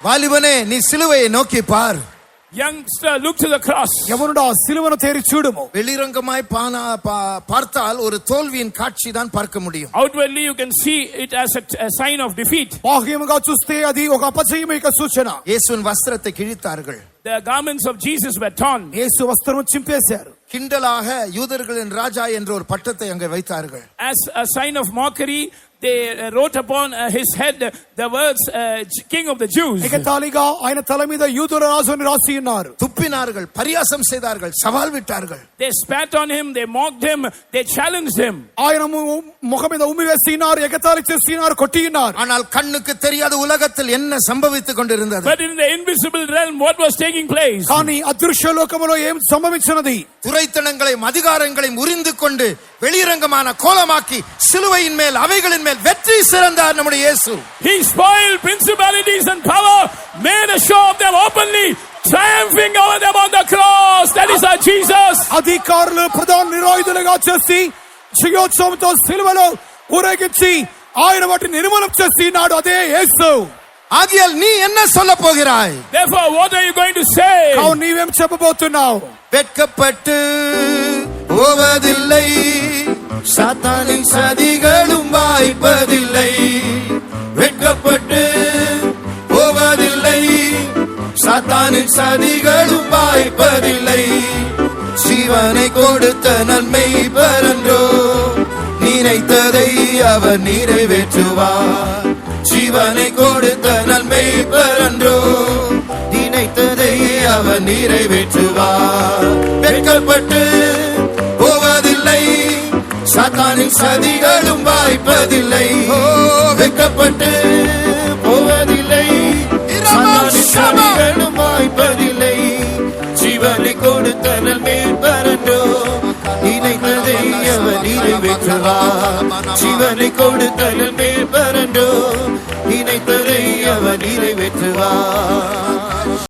வாலிபனே நீ சிலுவையை நோக்கி பார். Youngster, look to the cross. యవనుడా సిలువను తేరి చూడుము. வெளிரங்கமாய் பார்த்தால் ஒரு தோல்வியின் காட்சி தான் பார்க்க முடியும். Outwardly you can see it as a sign of defeat. బాహ్యముగా చూస్తే అది ఒక అపజయం యొక్క సూచన. இயேசுவின் வஸ்திரத்தை கிழித்தார்கள். The garments of Jesus were torn. యేసు వస్త్రము చింపేశారు. கிண்டலாக யூதர்களின் ராஜா என்ற ஒரு பட்டத்தை அங்கே வைத்தார்கள். As a sign of mockery, they wrote upon his head the words King of the Jews. ఎగతాళిగా ఆయన తల మీద యూదుల రాజు అని రాసి ఉన్నారు. துப்பினார்கள், பரியாசம் செய்தார்கள், சவால் விட்டார்கள். They spat on him, they mocked him, they challenged him. ఆయన ముఖం మీద ఉమ్మి వేసినారు, ఎగతాళి చేసినారు, కొట్టినారు. ஆனால் కన్నుకు தெரியாத உலகத்தில் என்ன సంభవిத்துக் கொண்டிருந்தது? But in the invisible realm what was taking place? కానీ అదృశ్య లోకములో ఏం సంభవించినది? துரைத்தனங்களையும் அதிகாரங்களையும் உரிந்து கொண்டு வெளிரங்கமான கோலமாக்கி சிலுவையின் மேல் அவைகளின் மேல் வெற்றி சிறந்தார் நம்முடைய இயேசு. He spoiled principalities and power, made a show of them openly, triumphing over them on the cross. That is our Jesus. అధికారులు ప్రధాన నిరాయుధులుగా చేసి జయోత్సవంతో సిలువలో ఊరేగించి ఆయన వాటిని నిర్మూలన చేసినాడు. అదే యేసు. ஆகியால் நீ என்ன சொல்ல போகிறாய்? Therefore what are you going to say? అవును నీవేం చెప్పబోతున్నావు? வெட்கப்பட்டு போவதில்லை, சாத்தானின் சதிகளும் வாய்ப்பதில்லை. வெட்கப்பட்டு போவதில்லை, சாத்தானின் சதிகளும் வாய்ப்பதில்லை. ஜீவனை கொடுத்த நன்மை பரன்றோ, நினைத்ததை அவர் நிறைவேற்றுவார். ஜீவனை கொடுத்த நன்மை பரன்றோ, நினைத்ததை அவர் நிறைவேற்றுவார். வெட்கப்பட்டு போவதில்லை, சாத்தானின் சதிகளும் வாய்ப்பதில்லை. வெட்கப்பட்டு போவதில்லை, சாத்தானின் சதிகளும் வாய்ப்பதில்லை. ஜீவனை கொடுத்த நன்மை பரன்றோ, நினைத்ததை அவர் நிறைவேற்றுவார். ஜீவனை கொடுத்த நன்மை பரன்றோ, நினைத்ததை அவர் நிறைவேற்றுவார்.